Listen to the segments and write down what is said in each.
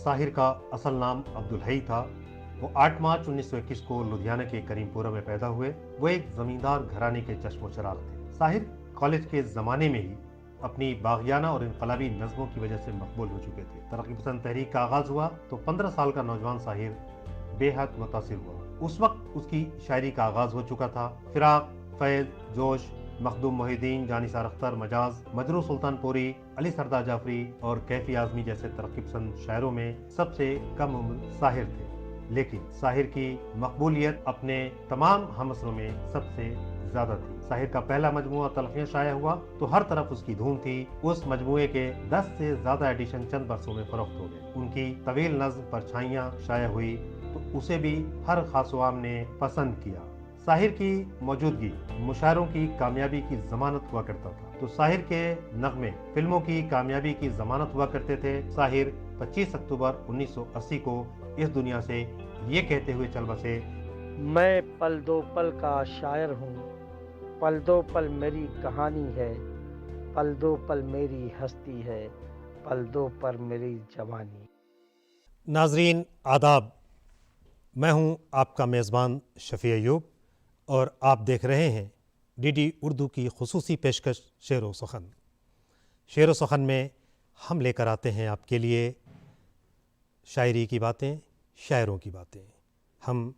साहिर का असल नाम अब्दुल हई था। वो 8 मार्च 1921 को लुधियाना के करीमपुरा में पैदा हुए। वो एक जमींदार घराने के चश्मो चराग थे। साहिर कॉलेज के ज़माने में ही अपनी बागियाना और इनकलाबी नज़मों की वजह से मकबूल हो चुके थे। तरक्की पसंद तहरीक का आगाज़ हुआ तो 15 साल का नौजवान साहिर बेहद मुतासिर हुआ। उस वक्त उसकी शायरी का आगाज़ हो चुका था। फिराक, फैज़, जोश, मखदूम मोहिद्दीन, जानिसार अख्तर, मजाज, मजरू सुल्तानपुरी, अली सरदार जाफरी और कैफी आजमी जैसे तरक्की पसंद शायरों में सबसे कम उम्र साहिर थे। लेकिन साहिर की मकबूलियत अपने तमाम हमअसरों में सबसे ज्यादा थी। साहिर का पहला मजमुआ तलखियां शाया हुआ तो हर तरफ उसकी धूम थी। उस मजमुए के 10 से ज्यादा एडिशन चंद बरसों में फरोख्त हो गए। उनकी तवील नज़्म परछाइयां शाया हुई तो उसे भी हर खासवाम ने पसंद किया। साहिर की मौजूदगी मुशायरों की कामयाबी की जमानत हुआ करता था। तो साहिर के नगमे फिल्मों की कामयाबी की जमानत हुआ करते थे। साहिर 25 अक्टूबर 1980 को इस दुनिया से ये कहते हुए चल बसे, मैं पल दो पल का शायर हूँ, पल दो पल मेरी कहानी है, पल दो पल मेरी हस्ती है, पल दो पल मेरी जवानी। नाजरीन आदाब, मैं हूँ आपका मेज़बान शफ़ी अयूब और आप देख रहे हैं डीडी उर्दू की खुसूसी पेशकश शेर व सुखन। शेर व सुखन में हम लेकर आते हैं आपके लिए शायरी की बातें, शायरों की बातें। हम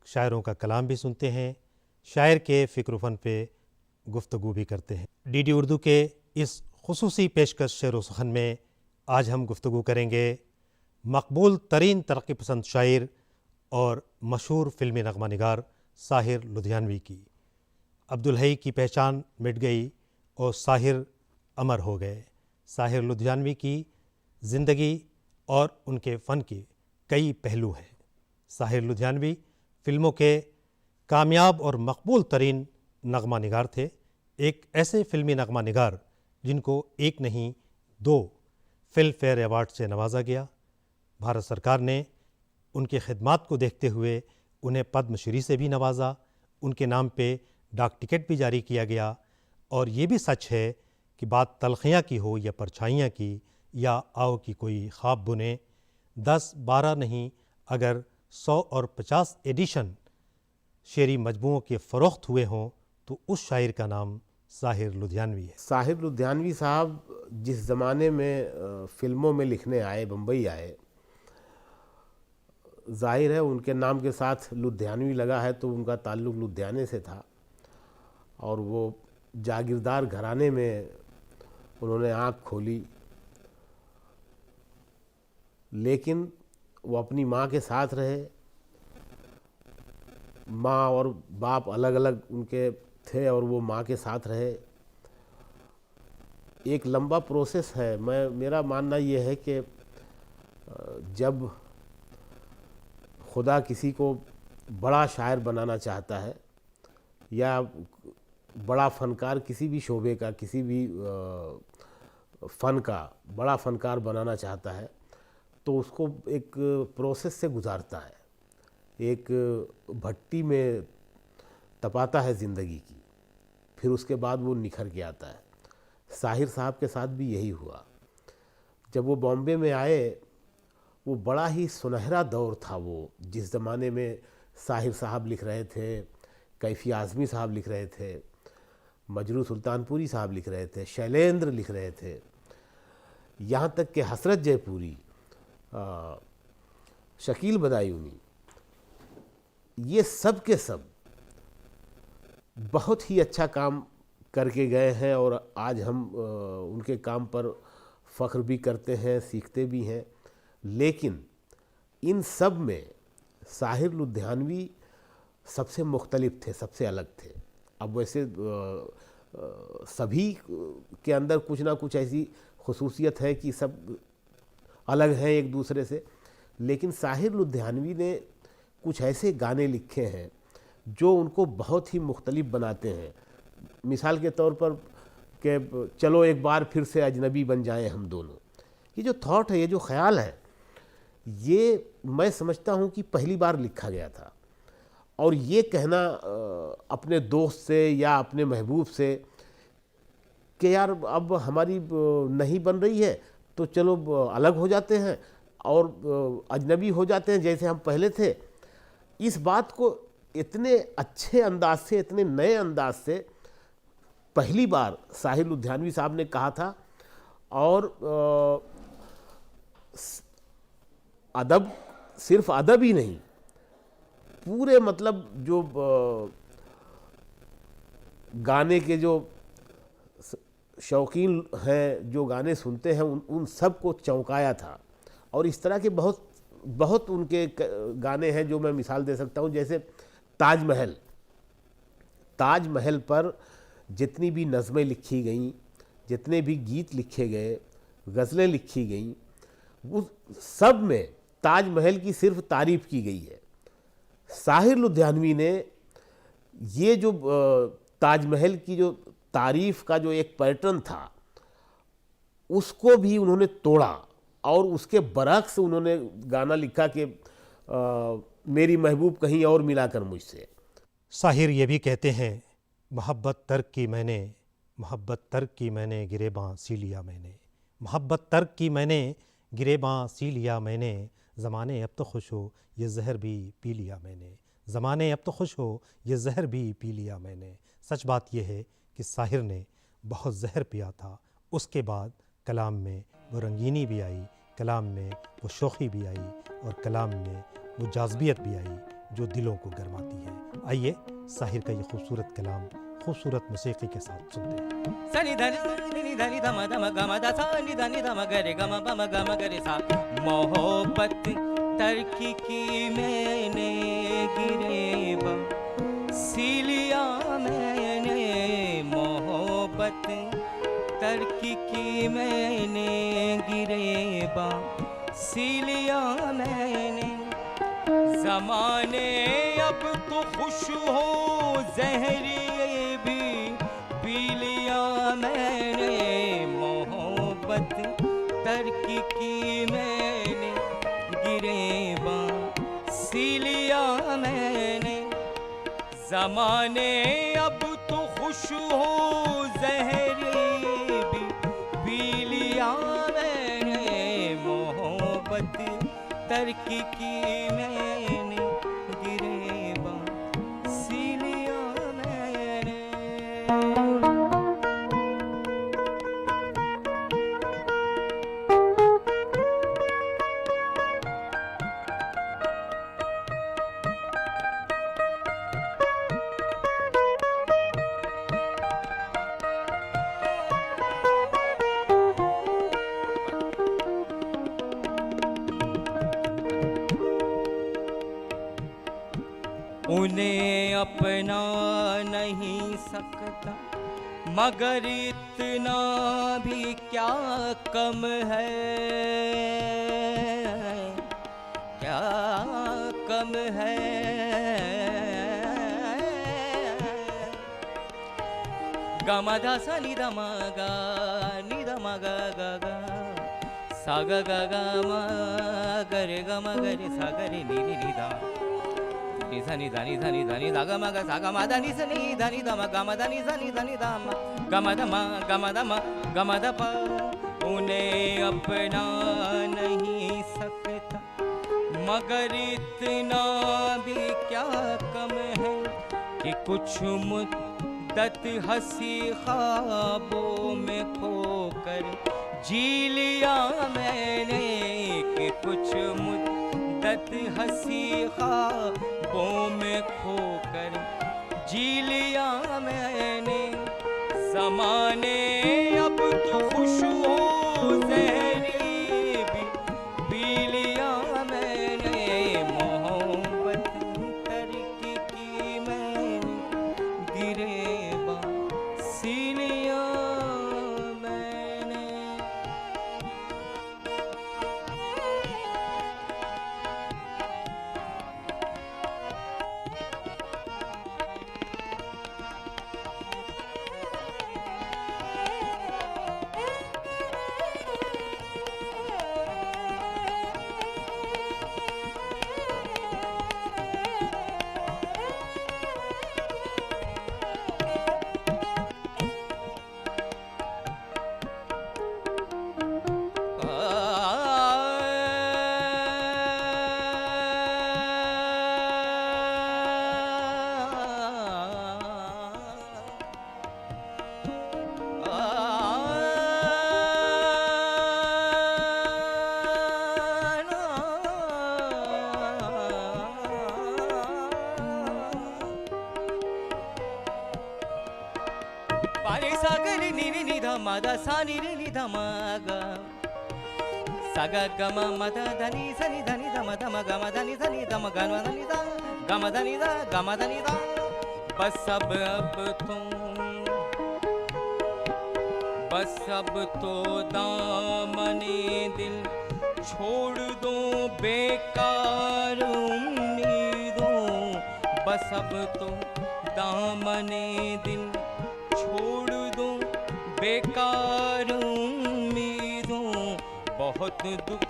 शायरों का कलाम भी सुनते हैं, शायर के फ़िक्र फ़न पे गुफ्तगू भी करते हैं। डीडी उर्दू के इस खुसूसी पेशकश शेर व सुखन में आज हम गुफ्तगू करेंगे मकबूल तरीन तरक्की पसंद शायर और मशहूर फ़िल्मी नग़मा निगार साहिर लुधियानवी की। अब्दुल हई की पहचान मिट गई और साहिर अमर हो गए। साहिर लुधियानवी की ज़िंदगी और उनके फ़न के कई पहलू हैं। साहिर लुधियानवी फ़िल्मों के कामयाब और मकबूल तरीन नग़मा निगार थे। एक ऐसे फ़िल्मी नग़मा निगार जिनको एक नहीं 2 फिल्म फेयर अवार्ड से नवाजा गया। भारत सरकार ने उनकी खिदमात को देखते हुए उन्हें पद्मश्री से भी नवाजा। उनके नाम पे डाक टिकट भी जारी किया गया। और ये भी सच है कि बात तलखियाँ की हो या परछाइयाँ की या आओ की कोई ख्वाब बुने, 10-12 नहीं अगर 100 और 50 एडिशन शेरी मजमुओं के फ़रोख्त हुए हों तो उस शायर का नाम साहिर लुधियानवी है। साहिर लुधियानवी साहब जिस ज़माने में फ़िल्मों में लिखने आए, बम्बई आए, जाहिर है उनके नाम के साथ लुधियानवी लगा है तो उनका ताल्लुक़ लुधियाने से था और वो जागीरदार घराने में उन्होंने आँख खोली। लेकिन वो अपनी माँ के साथ रहे। माँ और बाप अलग अलग उनके थे और वो माँ के साथ रहे। एक लंबा प्रोसेस है। मेरा मानना ये है कि जब खुदा किसी को बड़ा शायर बनाना चाहता है या बड़ा फ़नकार किसी भी शोबे का, किसी भी फ़न का बड़ा फ़नकार बनाना चाहता है तो उसको एक प्रोसेस से गुजारता है, एक भट्टी में तपाता है ज़िंदगी की, फिर उसके बाद वो निखर के आता है। साहिर साहब के साथ भी यही हुआ। जब वो बॉम्बे में आए, वो बड़ा ही सुनहरा दौर था वो, जिस ज़माने में साहिर साहब लिख रहे थे, कैफ़ी आज़मी साहब लिख रहे थे, मजरू सुल्तानपुरी साहब लिख रहे थे, शैलेंद्र लिख रहे थे, यहाँ तक कि हसरत जयपुरी, शकील बदायूनी, ये सब के सब बहुत ही अच्छा काम करके गए हैं और आज हम उनके काम पर फ़ख्र भी करते हैं, सीखते भी हैं। लेकिन इन सब में साहिर लुधियानवी सबसे मुख्तलिफ थे, सबसे अलग थे। अब वैसे सभी के अंदर कुछ ना कुछ ऐसी खुसूसियत है कि सब अलग हैं एक दूसरे से, लेकिन साहिर लुधियानवी ने कुछ ऐसे गाने लिखे हैं जो उनको बहुत ही मुख्तलिफ बनाते हैं। मिसाल के तौर पर कि चलो एक बार फिर से अजनबी बन जाएं हम दोनों, ये जो थॉट है, ये जो ख़्याल है, ये मैं समझता हूँ कि पहली बार लिखा गया था। और ये कहना अपने दोस्त से या अपने महबूब से कि यार अब हमारी नहीं बन रही है तो चलो अलग हो जाते हैं और अजनबी हो जाते हैं जैसे हम पहले थे। इस बात को इतने अच्छे अंदाज से, इतने नए अंदाज से पहली बार साहिर लुधियानवी साहब ने कहा था। और अदब, सिर्फ अदब ही नहीं, पूरे मतलब जो गाने के जो शौकीन हैं, जो गाने सुनते हैं, उन सब को चौंकाया था। और इस तरह के बहुत बहुत उनके गाने हैं जो मैं मिसाल दे सकता हूँ। जैसे ताजमहल, ताजमहल पर जितनी भी नज़में लिखी गईं, जितने भी गीत लिखे गए, गज़लें लिखी गईं, उस सब में ताजमहल की सिर्फ तारीफ़ की गई है। साहिर लुधियानवी ने ये जो ताजमहल की जो तारीफ़ का जो एक पैटर्न था, उसको भी उन्होंने तोड़ा और उसके बरक्स उन्होंने गाना लिखा कि मेरी महबूब कहीं और मिला कर मुझसे। साहिर ये भी कहते हैं, मोहब्बत तर्क की मैंने, मोहब्बत तर्क की मैंने, गिरेबां सी लिया मैंने, मोहब्बत तर्क की मैंने, गिरेबां सी लिया मैंने, ज़माने अब तो खुश हो ये जहर भी पी लिया मैंने, ज़माने अब तो खुश हो ये जहर भी पी लिया मैंने। सच बात यह है कि साहिर ने बहुत जहर पिया था। उसके बाद कलाम में वो रंगीनी भी आई, कलाम में वो शोखी भी आई और कलाम में वो जाज़बियत भी आई जो दिलों को गरमाती है। आइए साहिर का ये खूबसूरत कलाम खूबसूरत मौसीकी के साथ सुनते हैं। सनि धनि नि धनि धम धम गम द सा नि धनि धम गरे गम बम गम गरे सा। मोहब्बत तरकी की मैंने, गिरेबा सी लिया मैंने, मोहब्बत तरकी की मैंने, गिरेबा सी लिया मैंने। ज़माने अब तो खुश हो ज़हरी भी पी लिया मैंने, मोहब्बत तरकी की मैंने, गिरेबा सी लिया मैंने। ज़माने अब तो खुश हो ज़हरी भी पी लिया मैंने, मोहब्बत तरकी की मैंने, गिरेबा सी लिया मैंने। उन्हें अपना नहीं सकता मगर इतना भी क्या कम है, क्या कम है। गमदा सा नि द म गा नि द म गा गा गा सा गा गा गा म गरे ग म गरे सा गरे नि नि नि दा नि सा नि दा नि सा नि दा नि दा ग म गा सा ग म दा नि सा नि दा नि दा म ग म दा नि सा नि दा नि दा म ग म द म ग म द म ग म द प। उन्हें अपना नहीं सकता मगर इतना भी क्या कम है कि कुछ मुद्दत हंसी ख्वाबों में खोकर जी लिया मैंने, कि कुछ मुद्दत हंसी ख्वाबों में खोकर जी लिया मैंने। ज़माने अब तो खुश हो ज़हरी भी पी लिया मैंने, मोहब्बत तरकी की मैंने, गिरेबा सी लिया मैंने। सा ग रे नि रे नि ध म द सा नि रे नि ध म ग सा ग ग म म द ध नि सा नि ध नि ध म ध म ग म ध नि ध नि ध म ग म ध नि ध ग म ध नि ध ग म ध नि ध बस अब तो दामने दिल छोड़ दो बेकार उम्मीदों बस अब तो दामने दिल छोड़ दो बेकार उम्मीदों बहुत दुख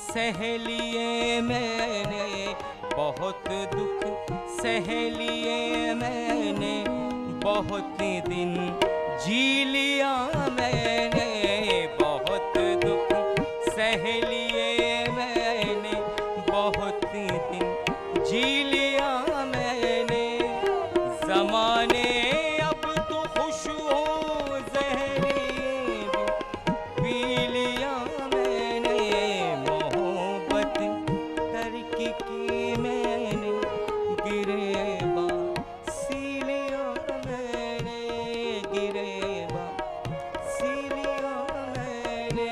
सह लिए मैंने बहुत दुख सह लिए मैंने बहुत दिन जी लिया मैंने बहुत दुख सह लिए मैंने बहुत दिन जी लिया मैंने ज़माने अब तो खुश हो ज़हरी पी लिया मैंने मोहब्बत तर्क की मैंने गिरेबा सी लिया मैंने गिरेबा सी लिया मैंने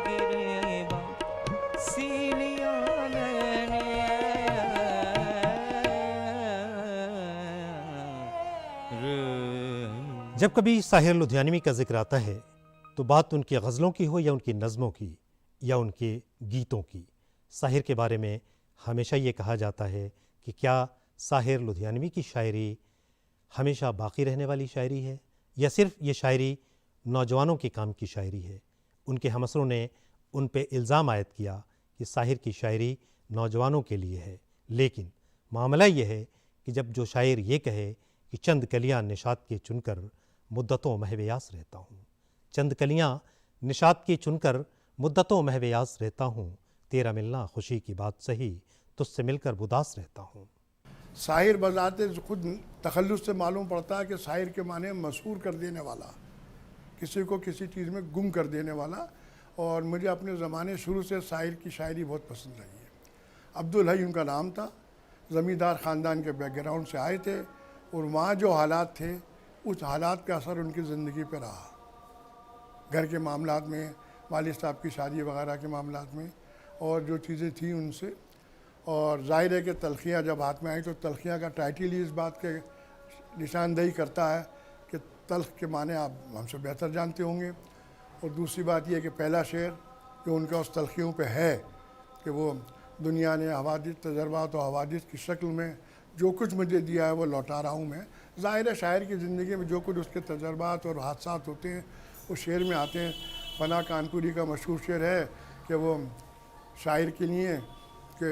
गिरेबा सी लिया मैंने जब कभी साहिर लुधियानवी का जिक्र आता है तो बात उनकी गज़लों की हो या उनकी नज़मों की या उनके गीतों की, साहिर के बारे में हमेशा ये कहा जाता है कि क्या साहिर लुधियानवी की शायरी हमेशा बाकी रहने वाली शायरी है या सिर्फ ये शायरी नौजवानों के काम की शायरी है। उनके हमअसरों ने उन पे इल्ज़ाम आयद किया कि साहिर की शायरी नौजवानों के लिए है, लेकिन मामला ये है कि जब जो शायर ये कहे कि चंद कलियाँ निशात के चुनकर मुद्दतों महवेयास रहता हूँ, चंद कलियाँ निशात की चुनकर मुद्दतों महवेयास रहता हूँ, तेरा मिलना खुशी की बात सही तुझसे मिलकर उदास रहता हूँ। शायर बजाते खुद तखल्लुस से मालूम पड़ता है कि शायर के माने मशहूर कर देने वाला, किसी को किसी चीज़ में गुम कर देने वाला। और मुझे अपने ज़माने शुरू से शायर की शायरी बहुत पसंद रही है। अब्दुल हई उनका नाम था, ज़मींदार ख़ानदान के बैकग्राउंड से आए थे और वहाँ जो हालात थे उस हालात का असर उनकी ज़िंदगी पर रहा, घर के मामलात में, वालिद साहब की शादी वगैरह के मामलात में और जो चीज़ें थी उनसे। और ज़ाहिर है कि तलखियाँ जब हाथ में आई तो तलखियाँ का टाइटल ही इस बात के निशानदेही करता है कि तल्ख के माने आप हमसे बेहतर जानते होंगे। और दूसरी बात यह कि पहला शेर जो उनका उस तलखियों पे है कि वो दुनिया ने हवादिस तजर्बात और हवादिस की शक्ल में जो कुछ मुझे दिया है वो लौटा रहा हूँ मैं। ज़ाहिर है शायर की ज़िंदगी में जो कुछ उसके तजर्बात और हादसात होते हैं वो शेर में आते हैं। फना कानपुरी का मशहूर शेर है कि वो शायर के लिए कि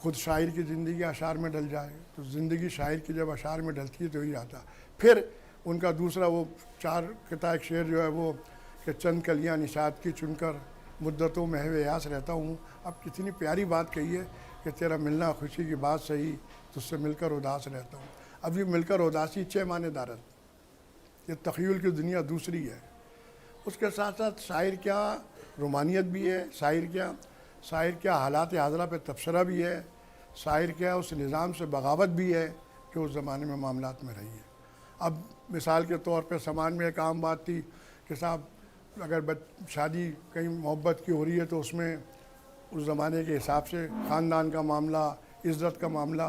खुद शायर की ज़िंदगी अशार में ढल जाए, तो ज़िंदगी शायर की जब अशार में ढलती है तो ही आता। फिर उनका दूसरा वो चार किता एक शेर जो है वो कि चंद कलियाँ निशात की चुनकर मुद्दतों में हवेयास रहता हूँ। अब कितनी प्यारी बात कही है कि तेरा मिलना खुशी की बात सही तुझसे मिलकर उदास रहता हूँ। अब ये मिलकर उदासी 6 माने दारत, ये तख़य्युल की दुनिया दूसरी है। उसके साथ साथ शायर क्या रोमानियत भी है, शायर क्या हालात हाज़रा पे तबसरा भी है, शायर क्या उस निज़ाम से बगावत भी है जो उस ज़माने में मामलात में रही है। अब मिसाल के तौर पे समाज में एक आम बात थी कि साहब अगर शादी कहीं मोहब्बत की हो रही है तो उसमें उस ज़माने के हिसाब से ख़ानदान का मामला, इज़्ज़त का मामला,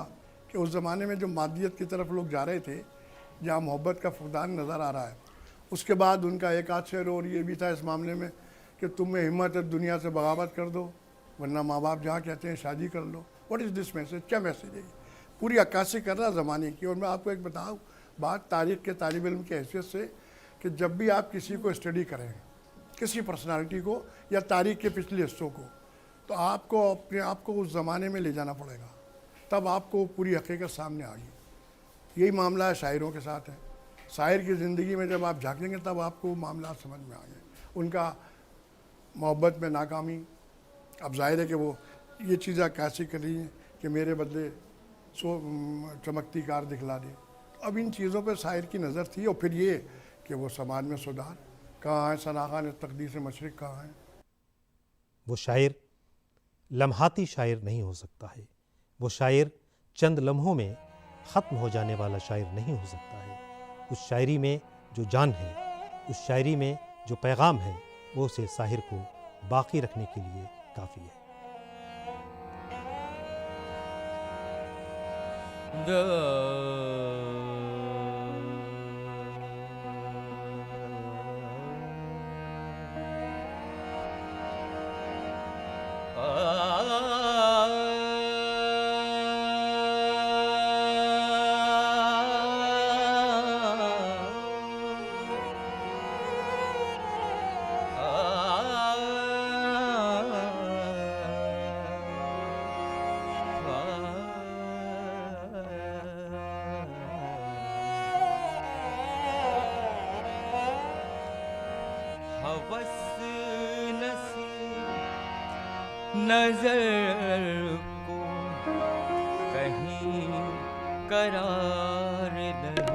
कि उस ज़माने में जो मादियत की तरफ लोग जा रहे थे जहाँ मोहब्बत का फुकदान नज़र आ रहा है। उसके बाद उनका एक आध शेर और ये भी था इस मामले में कि तुम में हिम्मत है दुनिया से बगावत कर दो वरना माँ बाप जहाँ कहते हैं शादी कर लो। What is this message? क्या मैसेज है? पूरी अक्कासी कर रहा ज़माने की। और मैं आपको एक बताऊँ बात तारीख़ के तालिब इल्म की हैसियत से कि जब भी आप किसी को स्टडी करें, किसी पर्सनालिटी को या तारीख़ के पिछले हिस्सों को, तो आपको अपने आप को उस ज़माने में ले जाना पड़ेगा, तब आपको पूरी हकीकत सामने आएगी। यही मामला है शायरों के साथ है। शायर की ज़िंदगी में जब आप झाँकेंगे तब आपको मामला समझ में आएंगे। उनका मोहब्बत में नाकामी, अब जाहिर है कि वो ये चीज़ें कैसी कर रही हैं कि मेरे बदले चमकती कार दिखला दे। अब इन चीज़ों पर शायर की नज़र थी। और फिर ये कि वो समाज में सुधार कहाँ है, सनाखा ने तकदीस मशरिक़ कहाँ है। वो शायर लम्हाती शायर नहीं हो सकता है, वो शायर चंद लम्हों में ख़त्म हो जाने वाला शायर नहीं हो सकता है। उस शायरी में जो जान है उस शायरी में जो पैगाम है वो उसे साहिर को बाकी रखने के लिए काफ़ी है। हवस नसी नजर को कहीं करार नहीं,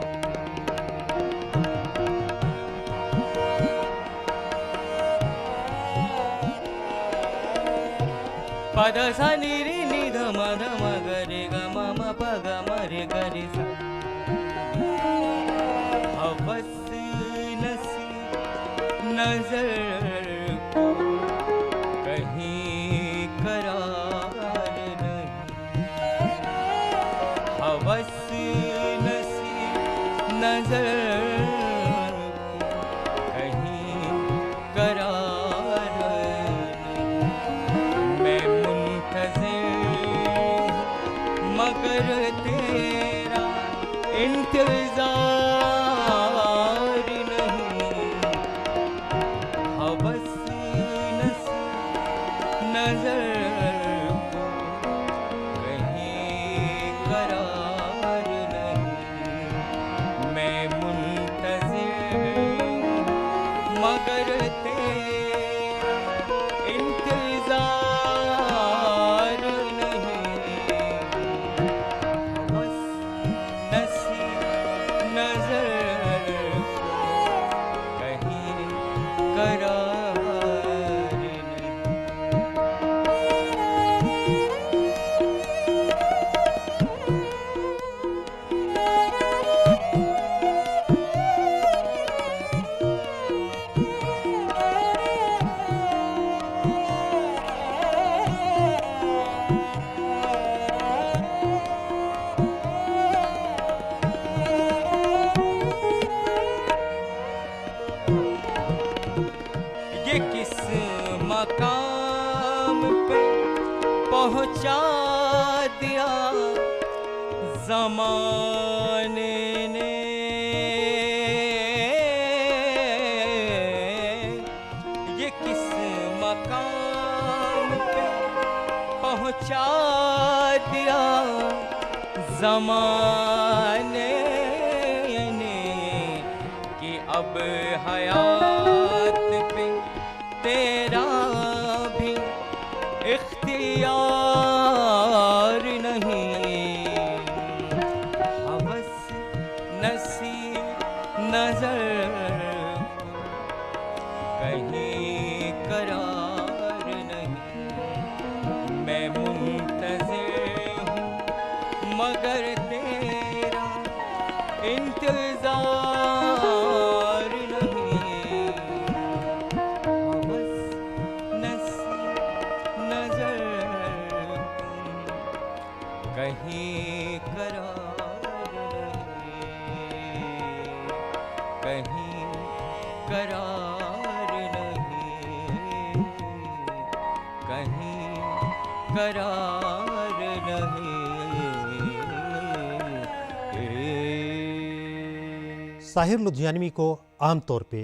पद सा नि रि नि ध म ध म ग रे ग म म प ग म रे ग रे सा। हवस नसी नजर को कहीं करार नहीं, हवस नसी नजर को कहीं करार नहीं। मैं मुंतज़िर मगर तेरा इंतजार नहीं, हवस नसी नजर को कहीं करार नहीं। मैं मुंतज़िर मगर तेरा इंतजार नहीं, हवस नसी नजर को कहीं करार नहीं। ये किस मकाम पे पहुंचा दिया ज़माने ने, ये किस मकाम पे पहुंचा दिया ज़माने ने, कि अब हयात पे तेरा भी इख्तियार नहीं, हवस नसी नजर को कहीं करार नहीं। मैं मुंतज़िर हूँ मगर तेरा इंतजार नहीं, हवस नसी नजर को कहीं करार नहीं, कहीं करार नहीं, कहीं करार नहीं। साहिर लुधियानवी को आम तौर पे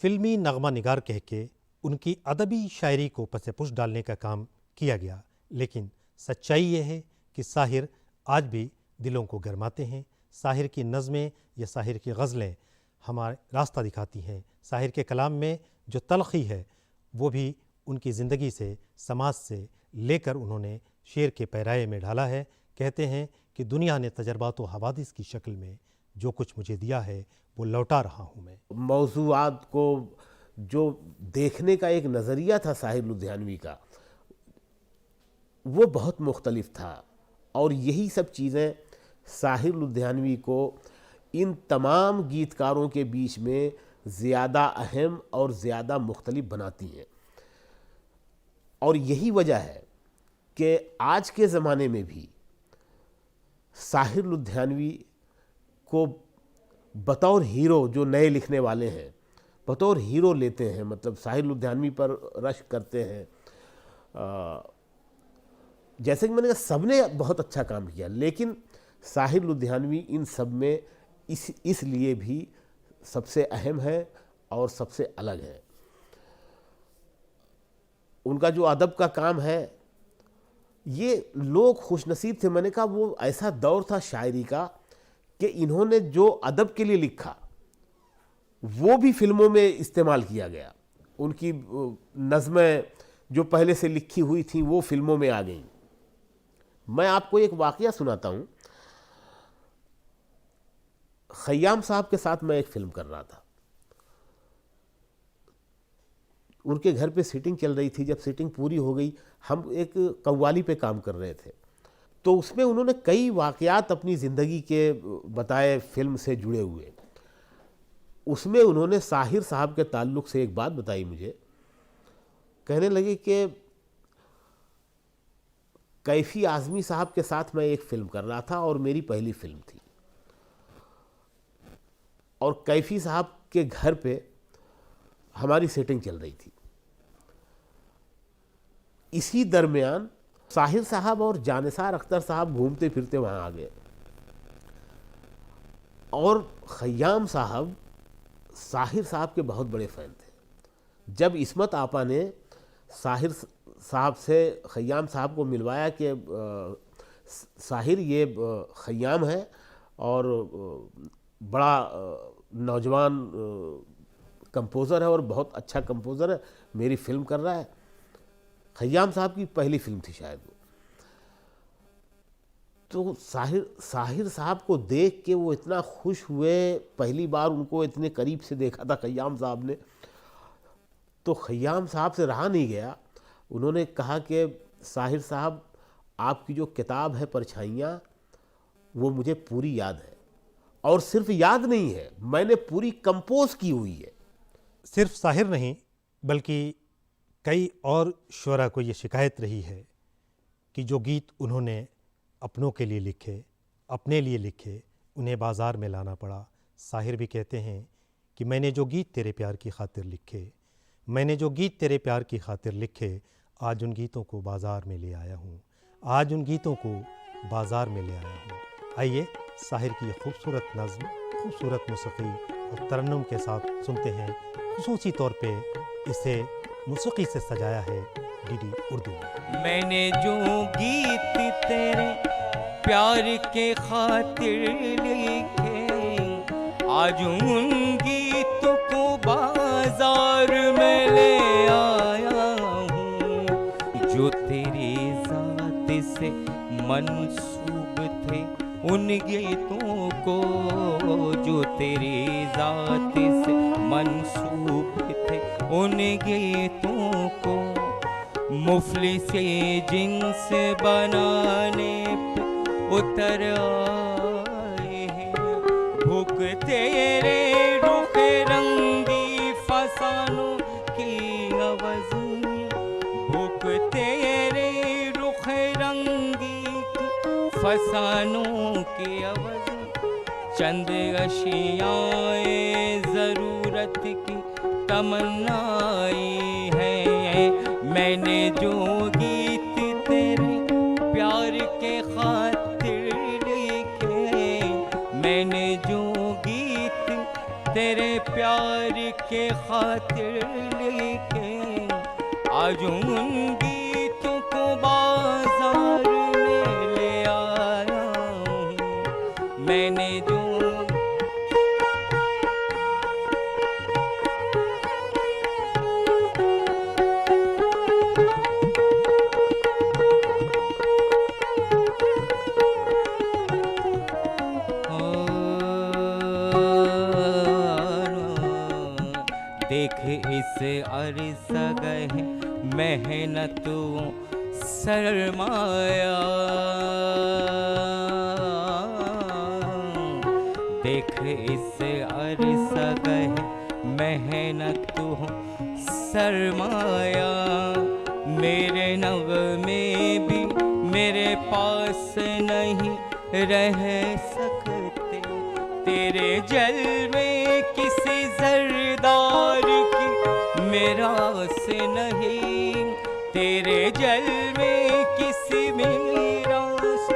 फिल्मी नगमा निगार कह के उनकी अदबी शायरी को पसे-पुश डालने का काम किया गया, लेकिन सच्चाई ये है कि साहिर आज भी दिलों को गरमाते हैं। साहिर की नज़में या साहिर की गज़लें हमारे रास्ता दिखाती हैं। साहिर के कलाम में जो तलख़ी है वो भी उनकी ज़िंदगी से, समाज से लेकर उन्होंने शेर के पैराए में ढाला है। कहते हैं कि दुनिया ने तजर्बात व हवादिस की शक्ल में जो कुछ मुझे दिया है वो लौटा रहा हूँ मैं। मौज़ूआत को जो देखने का एक नज़रिया था साहिर लुधियानवी का, वो बहुत मुख्तलिफ था, और यही सब चीज़ें साहिर लुधियानवी को इन तमाम गीतकारों के बीच में ज़्यादा अहम और ज़्यादा मुख्तलिफ बनाती हैं। और यही वजह है कि आज के ज़माने में भी साहिर लुधियानवी को बतौर हीरो, जो नए लिखने वाले हैं, बतौर हीरो लेते हैं, मतलब साहिर लुधियानवी पर रश करते हैं। जैसे कि मैंने कहा, सबने बहुत अच्छा काम किया, लेकिन साहिर लुधियानवी इन सब में इसलिए भी सबसे अहम है और सबसे अलग है। उनका जो अदब का काम है, ये लोग खुशनसीब थे। मैंने कहा, वो ऐसा दौर था शायरी का कि इन्होंने जो अदब के लिए लिखा वो भी फिल्मों में इस्तेमाल किया गया। उनकी नज़में जो पहले से लिखी हुई थी वो फिल्मों में आ गई। मैं आपको एक वाक़या सुनाता हूँ। खय्याम साहब के साथ मैं एक फ़िल्म कर रहा था। उनके घर पे सीटिंग चल रही थी। जब सीटिंग पूरी हो गई, हम एक कव्वाली पे काम कर रहे थे, तो उसमें उन्होंने कई वाक़यात अपनी ज़िंदगी के बताए फ़िल्म से जुड़े हुए। उसमें उन्होंने साहिर साहब के ताल्लुक़ से एक बात बताई मुझे। कहने लगे कि कैफ़ी आज़मी साहब के साथ मैं एक फ़िल्म कर रहा था और मेरी पहली फ़िल्म थी, और कैफ़ी साहब के घर पे हमारी सेटिंग चल रही थी। इसी दरमियान साहिर साहब और जानिसार अख्तर साहब घूमते फिरते वहाँ आ गए, और खय्याम साहब साहिर साहब के बहुत बड़े फ़ैन थे। जब इस्मत आपा ने साहिर साहब से खय्याम साहब को मिलवाया कि साहिर, ये खय्याम है और बड़ा नौजवान कंपोज़र है और बहुत अच्छा कंपोज़र है, मेरी फ़िल्म कर रहा है। खय्याम साहब की पहली फ़िल्म थी शायद वो। तो साहिर साहब को देख के वो इतना खुश हुए। पहली बार उनको इतने करीब से देखा था खय्याम साहब ने। तो खय्याम साहब से रहा नहीं गया। उन्होंने कहा कि साहिर साहब, आपकी जो किताब है परछाइयाँ, वो मुझे पूरी याद है, और सिर्फ याद नहीं है, मैंने पूरी कंपोज की हुई है। सिर्फ साहिर नहीं, बल्कि कई और शुअरा को ये शिकायत रही है कि जो गीत उन्होंने अपनों के लिए लिखे, अपने लिए लिखे, उन्हें बाज़ार में लाना पड़ा। साहिर भी कहते हैं कि मैंने जो गीत तेरे प्यार की खातिर लिखे, मैंने जो गीत तेरे प्यार की खातिर लिखे, आज उन गीतों को बाज़ार में ले आया हूँ, आज उन गीतों को बाज़ार में ले आया हूँ। आइए साहिर की खूबसूरत नज़्म, खूबसूरत मौसीक़ी और तरन्नुम के साथ सुनते हैं। ख़ुसूसी तौर पे इसे मौसीक़ी से सजाया है डीडी उर्दू। मैंने जो गीत तेरे प्यार के खातिर लिखे, आज उन गीतों को बाजार में ले आया हूँ, जो तेरी ज़ात से मंसूब थे उन गीतों को, जो तेरी ज़ात से मंसूब थे उन गीतों को, मुफलिसे जिन्स बनाने पे उतर आए हैं। भूख तेरे रुख रंगी फसानों की अवज़ में, भूख तेरे रुख रंगी फसानों की अवज़ में, चंद अशियाए ज़रूरत की तमन्नाई है। मैंने जो गीत तेरे प्यार के खातिर लिखे, मैंने जो गीत तेरे प्यार के खातिर लिखे, आज उन गीतों को बाजार में ले आया हूँ। मैंने जो देख इस अर्ज़ गए मेहनतों सरमाया, देख इस अर्ज़ गए मेहनत हो सरमाया, मेरे नगमे भी मेरे पास नहीं रह सकते, तेरे जलवे किसी जरदार की मेरास नहीं, तेरे जलवे किसी मेरास।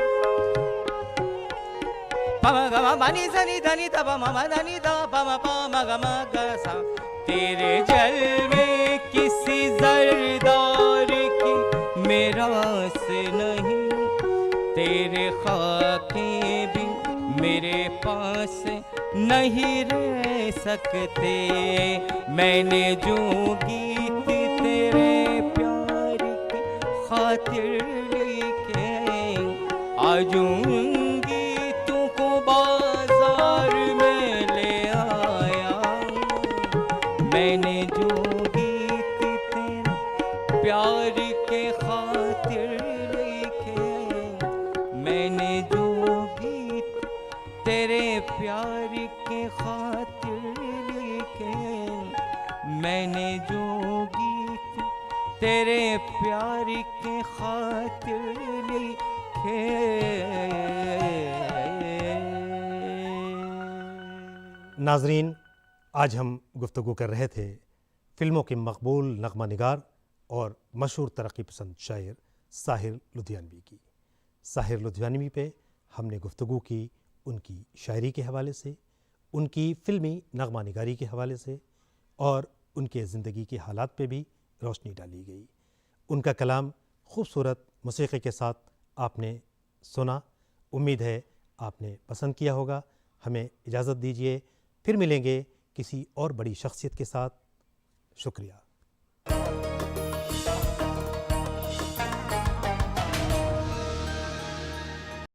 पमा गमा बनी सनी धनी तब ममा धनी दा पमा पमा गमा सा, तेरे जलवे किसी जरदार की मेरास नहीं, तेरे खाके भी मेरे पास नहीं रह सकते, मैंने जो गीत तेरे प्यार की खातिर लिखे, आजूंगी तुमको बाजार में ले आया, मैंने जो गीत तेरे प्यार के खातिर लिखे, मैंने जो गीत तेरे प्यार के खातिर लिखे, मैंने जो गीत तेरे प्यार के खातिर लिखे। नाजरीन, आज हम गुफ्तगू कर रहे थे फिल्मों के मकबूल नगमा निगार और मशहूर तरक्की पसंद शायर साहिर लुधियानवी की। साहिर लुधियानवी पे हमने गुफ्तगू की उनकी शायरी के हवाले से, उनकी फ़िल्मी नगमा निगारी के हवाले से और उनके ज़िंदगी के हालात पे भी रोशनी डाली गई। उनका कलाम खूबसूरत मौसीक़ी के साथ आपने सुना। उम्मीद है आपने पसंद किया होगा। हमें इजाज़त दीजिए, फिर मिलेंगे किसी और बड़ी शख्सियत के साथ। शुक्रिया।